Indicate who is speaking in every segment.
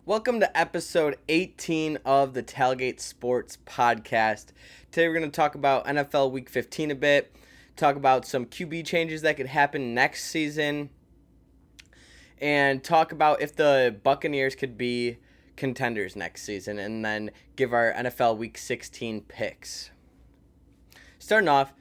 Speaker 1: Welcome to episode 18 of the Tailgate Sports Podcast. Today we're going to talk about NFL Week 15 a bit, talk about some QB changes that could happen next season, and talk about if the Buccaneers could be contenders next season, and then give our NFL Week 16 picks. Starting off,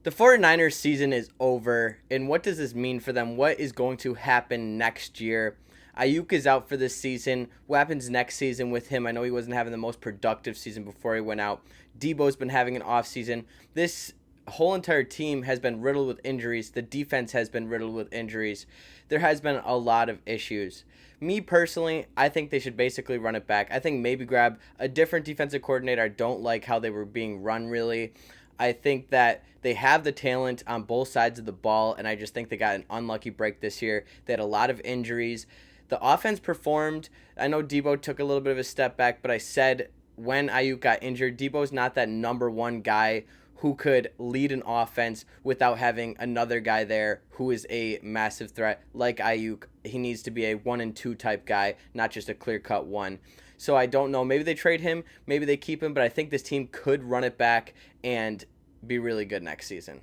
Speaker 1: the 49ers season is over, and what does this mean for them? What is going to happen next year? Ayuk is out for this season. What happens next season with him? I know he wasn't having the most productive season before he went out. Debo's been having an off season. This whole entire team has been riddled with injuries. The defense has been riddled with injuries. There has been a lot of issues. Me personally, I think they should basically run it back. I think maybe grab a different defensive coordinator. I don't like how they were being run, really. I think that they have the talent on both sides of the ball, and I just think they got an unlucky break this year. They had a lot of injuries. The offense performed. I know Debo took a little bit of a step back, but I said when Ayuk got injured, Debo's not that number one guy who could lead an offense without having another guy there who is a massive threat like Ayuk. He needs to be a 1 and 2 type guy, not just a clear-cut one. So I don't know. Maybe they trade him, maybe they keep him, but I think this team could run it back and be really good next season.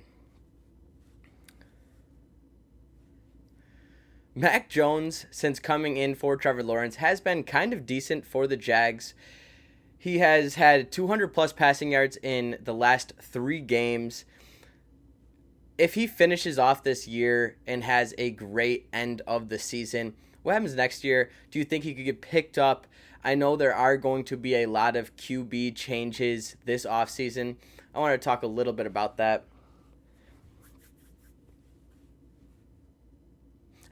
Speaker 1: Mac Jones, since coming in for Trevor Lawrence, has been kind of decent for the Jags. He has had 200-plus passing yards in the last 3 games. If he finishes off this year and has a great end of the season, what happens next year? Do you think he could get picked up? I know there are going to be a lot of QB changes this offseason. I want to talk a little bit about that.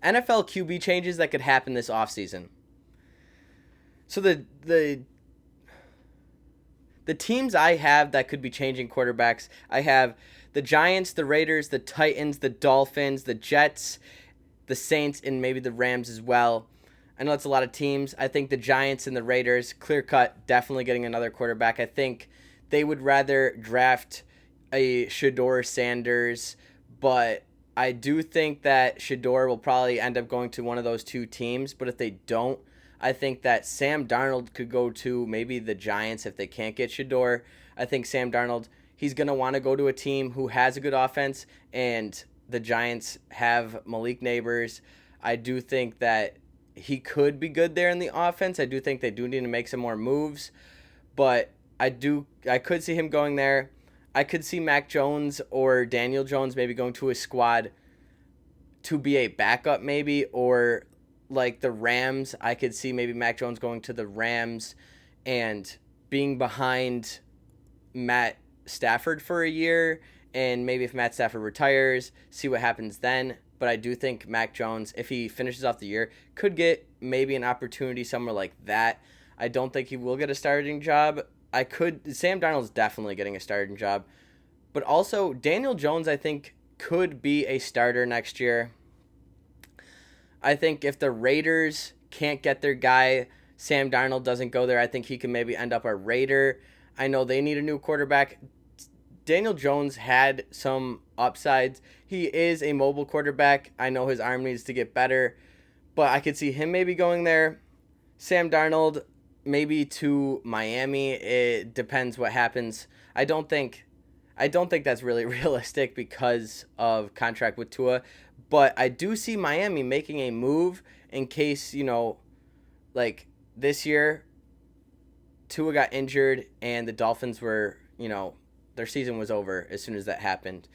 Speaker 1: NFL QB changes that could happen this offseason. So the teams I have that could be changing quarterbacks, I have the Giants, the Raiders, the Titans, the Dolphins, the Jets, the Saints, and maybe the Rams as well. I know it's a lot of teams. I think the Giants and the Raiders, clear cut, definitely getting another quarterback. I think they would rather draft a Shedeur Sanders, but I do think that Shedeur will probably end up going to one of those 2 teams, but if they don't, I think that Sam Darnold could go to maybe the Giants if they can't get Shedeur. I think Sam Darnold, he's going to want to go to a team who has a good offense, and the Giants have Malik Neighbors. I do think that he could be good there in the offense. I do think they do need to make some more moves, but I could see him going there. I could see Mac Jones or Daniel Jones maybe going to a squad to be a backup maybe, or like the Rams. I could see maybe Mac Jones going to the Rams and being behind Matt Stafford for a year, and maybe if Matt Stafford retires, see what happens then. But I do think Mac Jones, if he finishes off the year, could get maybe an opportunity somewhere like that. I don't think he will get a starting job. Sam Darnold's definitely getting a starting job. But also, Daniel Jones, I think, could be a starter next year. I think if the Raiders can't get their guy, Sam Darnold doesn't go there, I think he can maybe end up a Raider. I know they need a new quarterback. Daniel Jones had some upsides. He is a mobile quarterback. I know his arm needs to get better, but I could see him maybe going there. Sam Darnold, maybe to Miami. It depends what happens. I don't think that's really realistic because of contract with Tua, but I do see Miami making a move in case, like this year Tua got injured and the Dolphins were, their season was over as soon as that happened.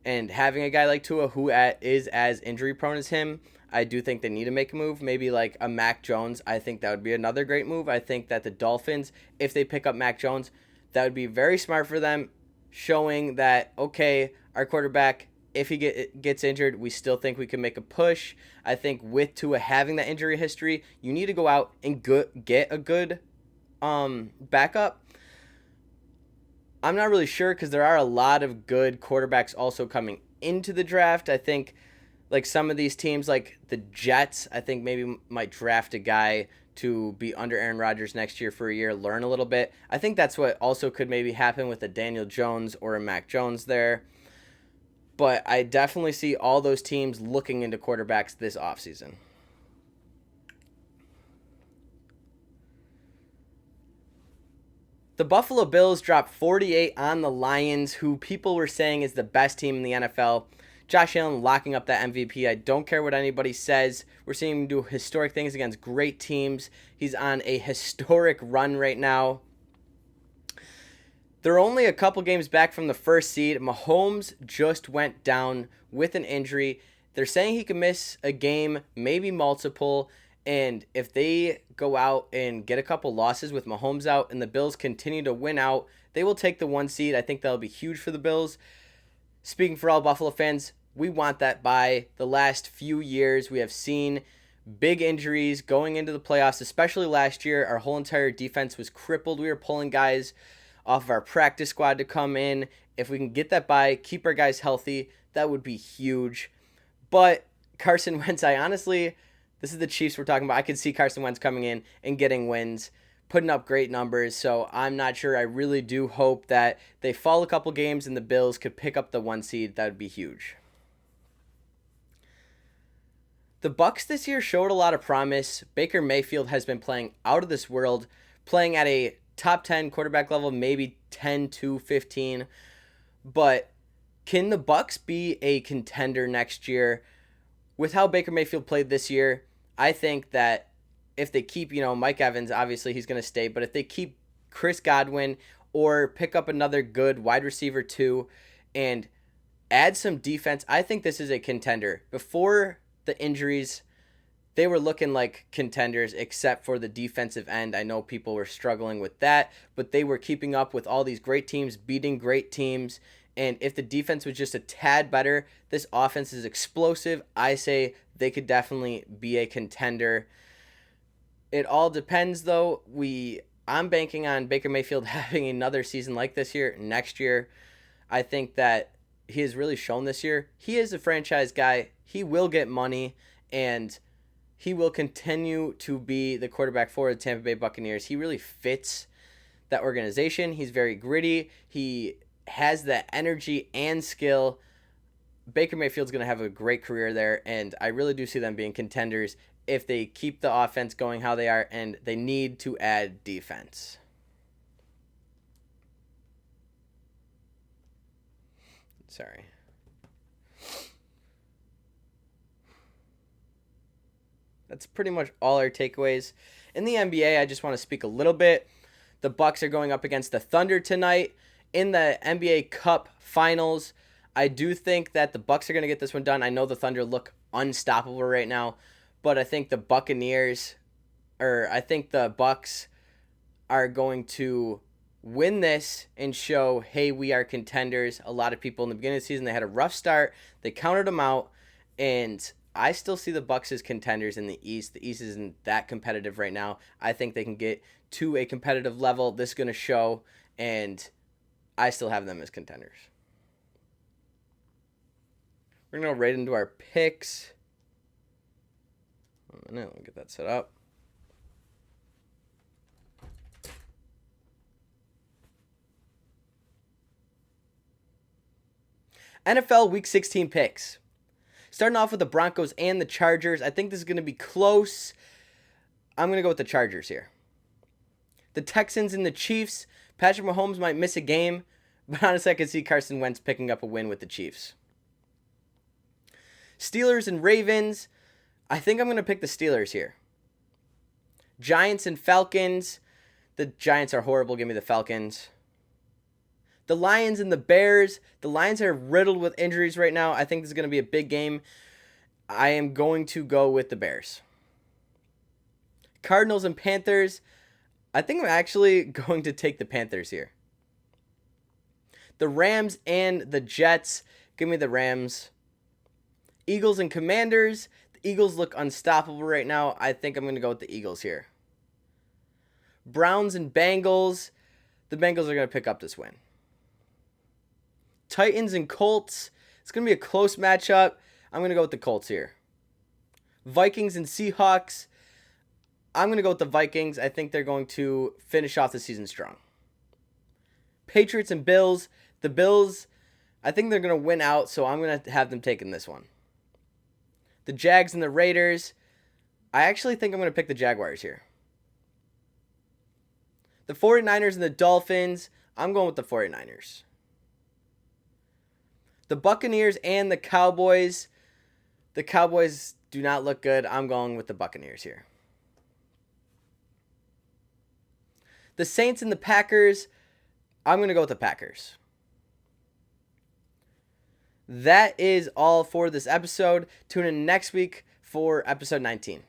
Speaker 1: And having a guy like Tua who is as injury prone as him, I do think they need to make a move. Maybe like a Mac Jones. I think that would be another great move. I think that the Dolphins, if they pick up Mac Jones, that would be very smart for them, showing that, okay, our quarterback, if he gets injured, we still think we can make a push. I think with Tua having that injury history, you need to go out and get a good backup. I'm not really sure because there are a lot of good quarterbacks also coming into the draft. I think like some of these teams, like the Jets, I think maybe might draft a guy to be under Aaron Rodgers next year for a year, learn a little bit. I think that's what also could maybe happen with a Daniel Jones or a Mac Jones there. But I definitely see all those teams looking into quarterbacks this offseason. The Buffalo Bills dropped 48 on the Lions, who people were saying is the best team in the NFL. Josh Allen locking up that MVP. I don't care what anybody says. We're seeing him do historic things against great teams. He's on a historic run right now. They're only a couple games back from the first seed. Mahomes just went down with an injury. They're saying he could miss a game, maybe multiple. And if they go out and get a couple losses with Mahomes out and the Bills continue to win out, they will take the 1 seed. I think that'll be huge for the Bills. Speaking for all Buffalo fans, we want that bye. The last few years, we have seen big injuries going into the playoffs, especially last year. Our whole entire defense was crippled. We were pulling guys off of our practice squad to come in. If we can get that bye, keep our guys healthy, that would be huge. But Carson Wentz, this is the Chiefs we're talking about. I could see Carson Wentz coming in and getting wins, putting up great numbers. So I'm not sure. I really do hope that they fall a couple games and the Bills could pick up the 1 seed. That would be huge. The Bucs this year showed a lot of promise. Baker Mayfield has been playing out of this world, playing at a top 10 quarterback level, maybe 10 to 15. But can the Bucs be a contender next year? With how Baker Mayfield played this year, I think that if they keep, Mike Evans, obviously he's going to stay, but if they keep Chris Godwin or pick up another good wide receiver too and add some defense, I think this is a contender. Before the injuries, they were looking like contenders except for the defensive end. I know people were struggling with that, but they were keeping up with all these great teams, beating great teams. And if the defense was just a tad better, this offense is explosive. I say they could definitely be a contender. It all depends, though. I'm banking on Baker Mayfield having another season like this year, next year. I think that he has really shown this year. He is a franchise guy. He will get money, and he will continue to be the quarterback for the Tampa Bay Buccaneers. He really fits that organization. He's very gritty. He has that energy and skill. Baker Mayfield's going to have a great career there, and I really do see them being contenders if they keep the offense going how they are, and they need to add defense. Sorry. That's pretty much all our takeaways. In the NBA, I just want to speak a little bit. The Bucks are going up against the Thunder tonight in the NBA Cup Finals. I do think that the Bucks are going to get this one done. I know the Thunder look unstoppable right now, but I think the Bucks are going to win this and show, hey, we are contenders. A lot of people in the beginning of the season, they had a rough start. They counted them out, and I still see the Bucks as contenders in the East. The East isn't that competitive right now. I think they can get to a competitive level. This is going to show, and I still have them as contenders. We're going to go right into our picks. 1 minute, let me get that set up. NFL Week 16 picks. Starting off with the Broncos and the Chargers. I think this is going to be close. I'm going to go with the Chargers here. The Texans and the Chiefs. Patrick Mahomes might miss a game, but honestly, I could see Carson Wentz picking up a win with the Chiefs. Steelers and Ravens. I think I'm going to pick the Steelers here. Giants and Falcons. The Giants are horrible. Give me the Falcons. The Lions and the Bears. The Lions are riddled with injuries right now. I think this is going to be a big game. I am going to go with the Bears. Cardinals and Panthers. I think I'm actually going to take the Panthers here. The Rams and the Jets. Give me the Rams. Eagles and Commanders. The Eagles look unstoppable right now. I think I'm going to go with the Eagles here. Browns and Bengals. The Bengals are going to pick up this win. Titans and Colts. It's going to be a close matchup. I'm going to go with the Colts here. Vikings and Seahawks. I'm going to go with the Vikings. I think they're going to finish off the season strong. Patriots and Bills. The Bills, I think they're going to win out, so I'm going to have them taking this one. The Jags and the Raiders. I actually think I'm going to pick the Jaguars here. The 49ers and the Dolphins, I'm going with the 49ers. The Buccaneers and the Cowboys do not look good. I'm going with the Buccaneers here. The Saints and the Packers, I'm going to go with the Packers. That is all for this episode. Tune in next week for episode 19.